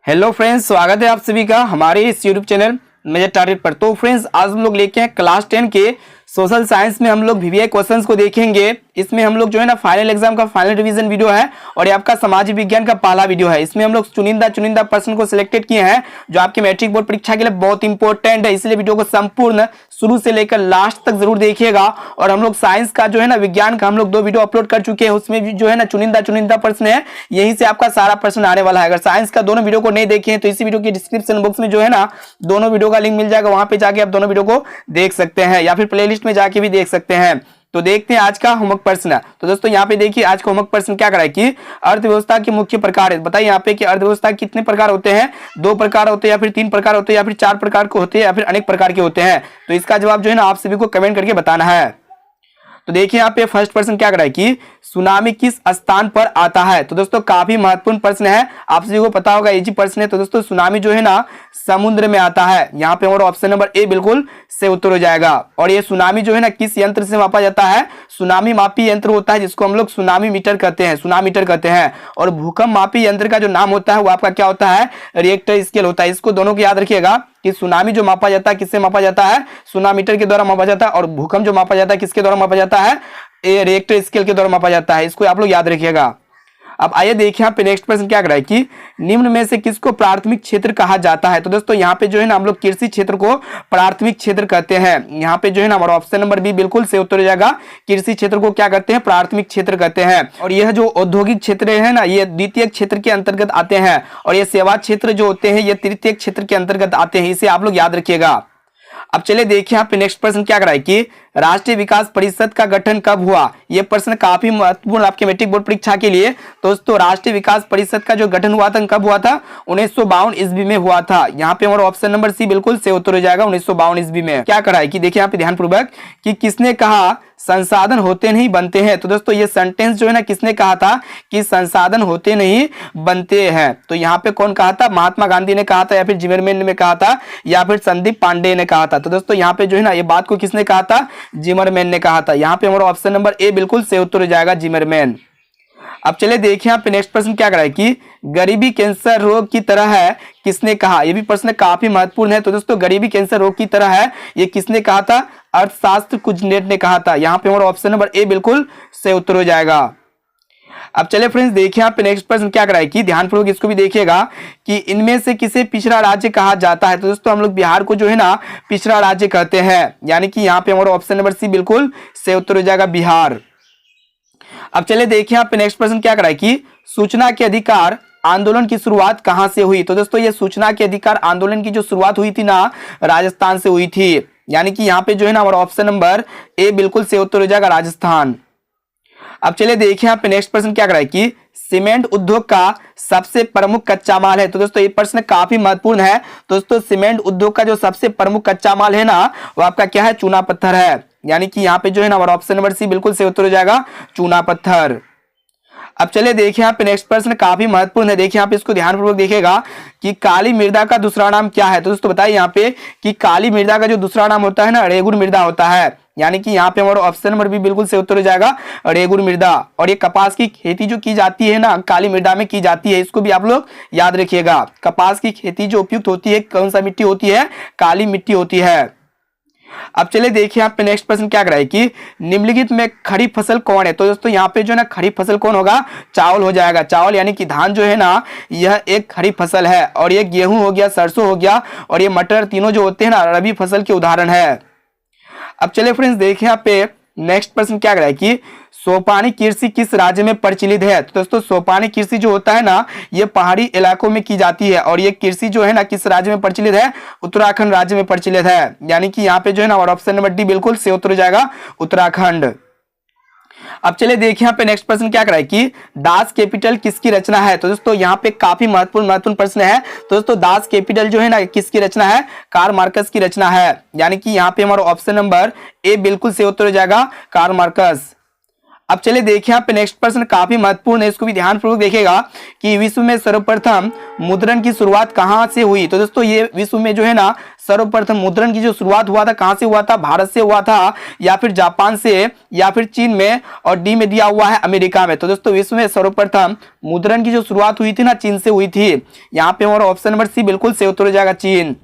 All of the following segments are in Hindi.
हेलो फ्रेंड्स, स्वागत है आप सभी का हमारे इस यूट्यूब चैनल मेजर टारगेट पर। तो फ्रेंड्स, आज हम लोग लेके हैं क्लास 10 के सोशल साइंस में हम लोग वीवीआई क्वेश्चंस को देखेंगे। इसमें हम लोग जो है ना फाइनल एग्जाम का फाइनल रिवीजन वीडियो है और ये आपका सामाजिक विज्ञान का पहला वीडियो है। इसमें हम लोग चुनिंदा प्रश्न को सिलेक्टेड किए हैं जो आपके मैट्रिक बोर्ड परीक्षा के लिए बहुत इंपॉर्टेंट है, इसलिए वीडियो को संपूर्ण शुरू से लेकर लास्ट तक जरूर देखिएगा। और हम लोग साइंस का जो है ना विज्ञान का हम लोग 2 वीडियो अपलोड कर चुके हैं, उसमें भी जो है ना चुनिंदा प्रश्न है, यहीं से आपका सारा प्रश्न आने वाला है। अगर साइंस का दोनों वीडियो को नहीं देखे हैं तो इसी वीडियो की डिस्क्रिप्शन बॉक्स में जो है ना दोनों वीडियो का लिंक मिल जाएगा, वहां पे जाके आप दोनों वीडियो को देख सकते हैं या फिर प्लेलिस्ट में जाके भी देख सकते हैं। तो देखते हैं आज का होमवर्क प्रश्न। तो दोस्तों यहाँ पे देखिए आज का होमवर्क प्रश्न क्या कराए कि अर्थव्यवस्था के मुख्य प्रकार है। बताइए यहाँ पे कि अर्थव्यवस्था कितने प्रकार होते हैं, 2 प्रकार होते हैं या फिर 3 प्रकार होते हैं या फिर 4 प्रकार के होते हैं या फिर अनेक प्रकार के होते हैं। तो इसका जवाब जो है ना आप सभी को कमेंट करके बताना है। तो देखिए यहाँ पे फर्स्ट प्रश्न क्या कराए कि सुनामी किस स्थान पर आता है। तो दोस्तों काफी महत्वपूर्ण प्रश्न है, आप सभी को पता होगा, इजी प्रश्न है। तो दोस्तों सुनामी जो है ना समुद्र में आता है। यहाँ पे हमारा ऑप्शन नंबर ए बिल्कुल से उत्तर हो जाएगा। और ये सुनामी जो है ना किस यंत्र से मापा जाता है, सुनामी मापी यंत्र होता है जिसको हम लोग सुनामी मीटर कहते हैं, सुनामीटर कहते हैं। और भूकंप मापी यंत्र का जो नाम होता है वो आपका क्या होता है, रिएक्टर स्केल होता है। इसको दोनों को याद रखिएगा कि सुनामी जो मापा जाता है किससे मापा जाता है, सुनामीटर के द्वारा मापा जाता है। और भूकंप जो मापा जाता है किसके द्वारा मापा जाता है, रिएक्टर स्केल के द्वारा मापा जाता है। इसको आप लोग याद रखिएगा। अब आइए देखिए यहाँ पे नेक्स्ट प्रश्न क्या कराए कि निम्न में से किसको प्राथमिक क्षेत्र कहा जाता है। तो दोस्तों यहाँ पे जो है ना हम लोग कृषि क्षेत्र को प्राथमिक क्षेत्र कहते हैं। यहाँ पे जो है ना हमारा ऑप्शन नंबर बी बिल्कुल से उत्तर हो जाएगा। कृषि क्षेत्र को क्या कहते हैं, प्राथमिक क्षेत्र कहते हैं। और यह जो औद्योगिक क्षेत्र है ना ये द्वितीय क्षेत्र के अंतर्गत आते हैं। और ये सेवा क्षेत्र जो होते हैं ये तृतीय क्षेत्र के अंतर्गत आते हैं, इसे आप लोग याद रखिएगा। अब चलिए देखिए यहाँ पे नेक्स्ट प्रश्न क्या कराए कि राष्ट्रीय विकास परिषद का गठन कब हुआ। यह प्रश्न काफी महत्वपूर्ण आपके मैट्रिक बोर्ड परीक्षा के लिए। दोस्तों राष्ट्रीय विकास परिषद का जो गठन हुआ था कब हुआ था, 1952 ईस्वी में हुआ था। यहाँ पे हमारा ऑप्शन नंबर सी बिल्कुल से उत्तर हो जाएगा। 1952 ईस्वी में क्या कराए कि देखिए यहाँ पे ध्यानपूर्वक कि किसने कहा संसाधन होते नहीं बनते हैं। तो दोस्तों ये सेंटेंस जो है ना किसने कहा था कि संसाधन होते नहीं बनते हैं। तो यहाँ पे कौन कहा था, महात्मा गांधी ने कहा था या फिर जिमरमैन ने कहा था या फिर संदीप पांडे ने कहा था। तो दोस्तों यहाँ पे जो है ना ये बात को किसने कहा था, जिमरमैन ने कहा था। यहाँ पे हमारा ऑप्शन नंबर ए बिल्कुल से उत्तर हो जाएगा, जिमरमैन। अब चलिए देखिए यहाँ पे नेक्स्ट प्रश्न क्या कराए कि गरीबी कैंसर रोग की तरह है, किसने कहा। यह भी प्रश्न काफी महत्वपूर्ण है। तो दोस्तों गरीबी कैंसर रोग की तरह है, ये किसने कहा था, अर्थशास्त्र कुजनेट ने कहा था। यहाँ पे हमारा ऑप्शन नंबर ए बिल्कुल से उत्तर हो जाएगा। अब चलिए फ्रेंड्स देखिए यहाँ पे नेक्स्ट प्रश्न क्या कराए कि ध्यानपूर्वक इसको भी देखिएगा कि इनमें से किसे पिछड़ा राज्य कहा जाता है। तो दोस्तों हम लोग बिहार को जो है ना पिछड़ा राज्य कहते हैं, यानी कि यहाँ पे हमारा ऑप्शन नंबर सी बिल्कुल से उत्तर हो जाएगा, बिहार। अब चलिए देखिए यहाँ पे नेक्स्ट प्रश्न क्या कराए कि सूचना के अधिकार आंदोलन की शुरुआत कहां से हुई। तो दोस्तों ये सूचना के अधिकार आंदोलन की जो शुरुआत हुई थी ना राजस्थान से हुई थी, यानी कि यहाँ पे जो है ना हमारा ऑप्शन नंबर ए बिल्कुल से उत्तर हो जाएगा, राजस्थान। अब चलिए देखिए यहाँ पे नेक्स्ट प्रश्न क्या कराए कि सीमेंट उद्योग का सबसे प्रमुख कच्चा माल है। तो दोस्तों ये प्रश्न काफी महत्वपूर्ण है। दोस्तों सीमेंट उद्योग का जो सबसे प्रमुख कच्चा माल है ना वो आपका क्या है, चूना पत्थर है। यानी कि यहाँ पे जो है ना हमारा ऑप्शन नंबर सी बिल्कुल से उत्तर हो जाएगा, चूना पत्थर। अब चलिए देखिए यहाँ पे नेक्स्ट प्रश्न काफी महत्वपूर्ण है। देखिए यहाँ पे इसको ध्यानपूर्वक देखिएगा कि काली मृदा का दूसरा नाम क्या है। तो दोस्तों बताइए यहाँ पे कि काली मृदा का जो दूसरा नाम होता है ना रेगुर मृदा होता है। यानी कि यहाँ पे हमारा ऑप्शन नंबर भी बिल्कुल से उत्तर हो जाएगा, रेगुर मृदा। और ये कपास की खेती जो की जाती है ना काली मृदा में की जाती है, इसको भी आप लोग याद रखिएगा। कपास की खेती जो उपयुक्त होती है कौन सा मिट्टी होती है, काली मिट्टी होती है। अब चलिए देखिए यहाँ पे नेक्स्ट प्रश्न क्या कराए कि निम्नलिखित में खरीफ फसल कौन है। तो दोस्तों यहाँ पे जो है ना खरीफ फसल कौन होगा, चावल हो जाएगा। चावल यानी कि धान जो है ना यह एक खरीफ फसल है। और ये गेहूं हो गया, सरसों हो गया और ये मटर, तीनों जो होते हैं ना रबी फसल के उदाहरण है। अब चलिए फ्रेंड्स देखिए यहाँ पे नेक्स्ट प्रश्न क्या कराए कि सोपानी कृषि किस राज्य में प्रचलित है। तो दोस्तों सोपानी कृषि जो होता है ना ये पहाड़ी इलाकों में की जाती है। और ये कृषि जो है ना किस राज्य में प्रचलित है, उत्तराखंड राज्य में प्रचलित है। यानी कि यहाँ पे जो है ना और ऑप्शन नंबर डी बिल्कुल से उत्तर हो जाएगा, उत्तराखंड। अब चलिए देखिए यहाँ पे नेक्स्ट प्रश्न क्या कराए कि दास कैपिटल किसकी रचना है। तो दोस्तों यहाँ पे काफी महत्वपूर्ण प्रश्न है। तो दोस्तों दास कैपिटल जो है ना किसकी रचना है, कार्ल मार्कस की रचना है। यानी कि यहाँ पे हमारा ऑप्शन नंबर ए बिल्कुल से उत्तर हो जाएगा, कार्ल मार्कस। अब चलिए देखिए यहाँ पे नेक्स्ट प्रश्न काफी महत्वपूर्ण है, इसको भी ध्यानपूर्वक देखिएगा कि विश्व में सर्वप्रथम मुद्रण की शुरुआत कहाँ से हुई। तो दोस्तों ये विश्व में जो है ना सर्वप्रथम मुद्रण की जो शुरुआत हुआ था कहाँ से हुआ था, भारत से हुआ था या फिर जापान से या फिर चीन में, और डी में दिया हुआ है अमेरिका में। तो दोस्तों विश्व में सर्वप्रथम मुद्रण की जो शुरुआत हुई थी ना चीन से हुई थी। यहाँ पे हमारा ऑप्शन नंबर सी बिल्कुल सही उत्तर हो जाएगा, चीन।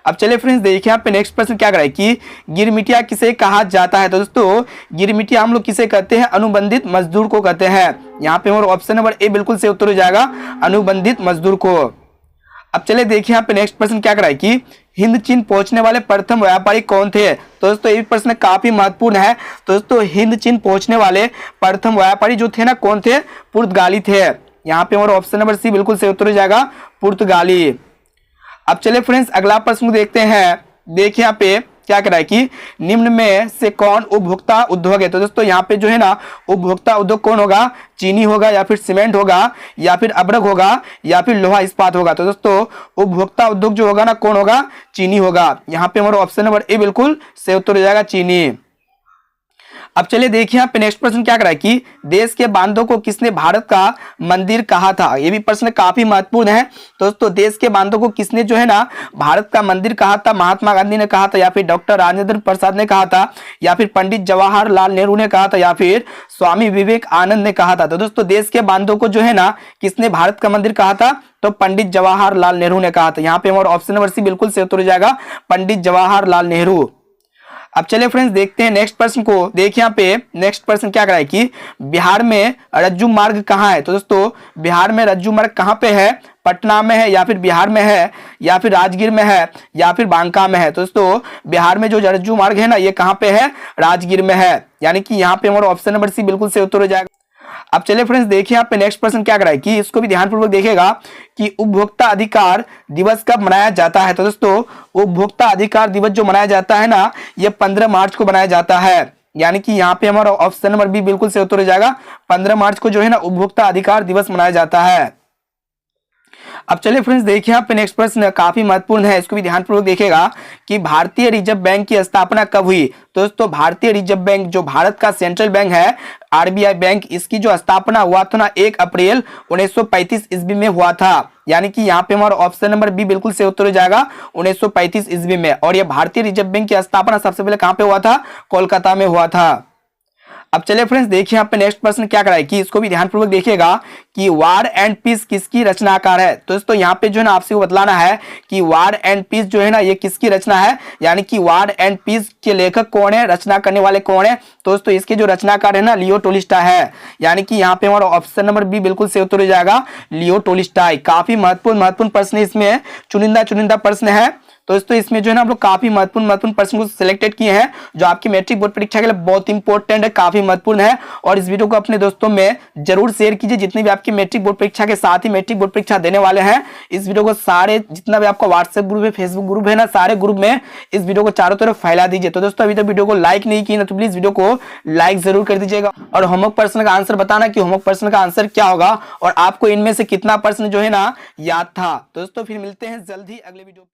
अब चलिए फ्रेंड्स देखिए यहाँ पे नेक्स्ट प्रश्न क्या कराए कि गिरमिटिया किसे कहा जाता है। तो दोस्तों गिरमिटिया हम लोग किसे कहते हैं, अनुबंधित मजदूर को कहते हैं। यहाँ पे हमारा ऑप्शन नंबर ए बिल्कुल से उत्तर हो जाएगा, अनुबंधित मजदूर को। अब चलिए देखिए यहाँ पे नेक्स्ट प्रश्न क्या कराए कि हिंद चीन पहुंचने वाले प्रथम व्यापारी कौन थे। तो दोस्तों ये प्रश्न काफी महत्वपूर्ण है। तो दोस्तों हिंद चीन पहुंचने वाले प्रथम व्यापारी जो थे ना कौन थे, पुर्तगाली थे। यहाँ पे हमारा ऑप्शन नंबर सी बिल्कुल से उत्तर हो जाएगा, पुर्तगाली। अब चलिए फ्रेंड्स अगला प्रश्न देखते हैं। देखिए यहाँ पे क्या कह रहा है कि निम्न में से कौन उपभोक्ता उद्योग है। तो दोस्तों यहाँ पे जो है ना उपभोक्ता उद्योग कौन होगा, चीनी होगा या फिर सीमेंट होगा या फिर अब्रक होगा या फिर लोहा इस्पात होगा। तो दोस्तों उपभोक्ता उद्योग जो होगा ना कौन होगा, चीनी होगा। यहाँ पे हमारा ऑप्शन नंबर ए बिल्कुल सही उत्तर हो जाएगा, चीनी। अब चलिए देखिए यहाँ पे नेक्स्ट प्रश्न क्या कर रहा है कि देश के बांधों को किसने भारत का मंदिर कहा था। ये भी प्रश्न काफी महत्वपूर्ण है। दोस्तों देश के बांधों को किसने जो है ना भारत का मंदिर कहा था, महात्मा गांधी ने कहा था या फिर डॉक्टर राजेंद्र प्रसाद ने कहा था या फिर पंडित जवाहरलाल नेहरू ने कहा था या फिर स्वामी विवेकानंद ने कहा था। तो दोस्तों देश के बांधों को जो है ना किसने भारत का मंदिर कहा था, तो पंडित जवाहरलाल नेहरू ने कहा था। यहाँ पे हमारा ऑप्शन नंबर सी बिल्कुल सही उत्तर हो जाएगा, पंडित जवाहरलाल नेहरू। अब चलिए फ्रेंड्स देखते हैं नेक्स्ट प्रश्न को। देखिए यहाँ पे नेक्स्ट प्रश्न क्या कराए कि बिहार में रज्जू मार्ग कहाँ है। तो दोस्तों बिहार में रज्जू मार्ग कहाँ पे है, पटना में है या फिर बिहार में है या फिर राजगीर में है या फिर बांका में है। तो दोस्तों बिहार में जो रज्जू मार्ग है ना ये कहाँ पे है, राजगीर में है। यानी कि यहाँ पे हमारा ऑप्शन नंबर सी बिल्कुल सही उत्तर हो जाएगा। अब चलिए फ्रेंड्स देखिए यहाँ पे नेक्स्ट प्रश्न क्या कराए कि इसको भी ध्यानपूर्वक देखिएगा कि उपभोक्ता अधिकार दिवस कब मनाया जाता है। तो दोस्तों उपभोक्ता अधिकार दिवस जो मनाया जाता है ना ये 15 मार्च को मनाया जाता है। यानी कि यहाँ पे हमारा ऑप्शन नंबर बी बिल्कुल सही उत्तर हो जाएगा, 15 मार्च को जो है ना उपभोक्ता अधिकार दिवस मनाया जाता है। अब चलिए फ्रेंड्स देखिए यहाँ पे नेक्स्ट प्रश्न काफी महत्वपूर्ण है, इसको भी ध्यानपूर्वक देखिएगा कि भारतीय रिजर्व बैंक की स्थापना कब हुई। तो दोस्तों भारतीय रिजर्व बैंक जो भारत का सेंट्रल बैंक है, आरबीआई बैंक, इसकी जो स्थापना हुआ था ना 1 अप्रैल 1935 ईस्वी में हुआ था। यानी कि यहाँ पे हमारा ऑप्शन नंबर बी बिल्कुल सही उत्तर हो जाएगा, 1935 ईस्वी में। और ये भारतीय रिजर्व बैंक की स्थापना सबसे पहले कहाँ पे हुआ था, कोलकाता में हुआ था। अब चलिए फ्रेंड्स देखिए यहाँ पे नेक्स्ट प्रश्न क्या कराए कि इसको भी ध्यानपूर्वक देखिएगा कि वार एंड पीस किसकी रचनाकार है। तो दोस्तों यहाँ पे जो है ना आपसे बतलाना है कि वार एंड पीस जो है ना ये किसकी रचना है, यानी कि वार एंड पीस के लेखक कौन है, रचना करने वाले कौन है। तो दोस्तों इसके जो रचनाकार है ना लियो टोल्स्टॉय है। यानी कि यहाँ पे हमारा ऑप्शन नंबर बी बिल्कुल सही उत्तर हो जाएगा, लियो टोल्स्टॉय। काफी महत्वपूर्ण प्रश्न इसमें चुनिंदा प्रश्न है। तो दोस्तों इसमें जो है ना हम लोग काफी महत्वपूर्ण प्रश्न को सिलेक्टेड किए हैं जो आपकी मैट्रिक बोर्ड परीक्षा के लिए बहुत इंपॉर्टेंट है, काफी महत्वपूर्ण है। और इस वीडियो को अपने दोस्तों में जरूर शेयर कीजिए, जितने भी आपकी मैट्रिक बोर्ड परीक्षा के साथ ही मैट्रिक बोर्ड परीक्षा देने वाले हैं। इस वीडियो को सारे जितना भी आपका व्हाट्सएप ग्रुप है, फेसबुक ग्रुप है ना, सारे ग्रुप में इस वीडियो को चारों तरफ फैला दीजिए। तो दोस्तों अभी तक वीडियो को लाइक नहीं किया ना तो प्लीज वीडियो को लाइक जरूर कर दीजिएगा और होमवर्क प्रश्न का आंसर बताना कि होमवर्क प्रश्न का आंसर क्या होगा और आपको इनमें से कितना प्रश्न जो है ना याद था। दोस्तों फिर मिलते हैं जल्द ही अगले वीडियो।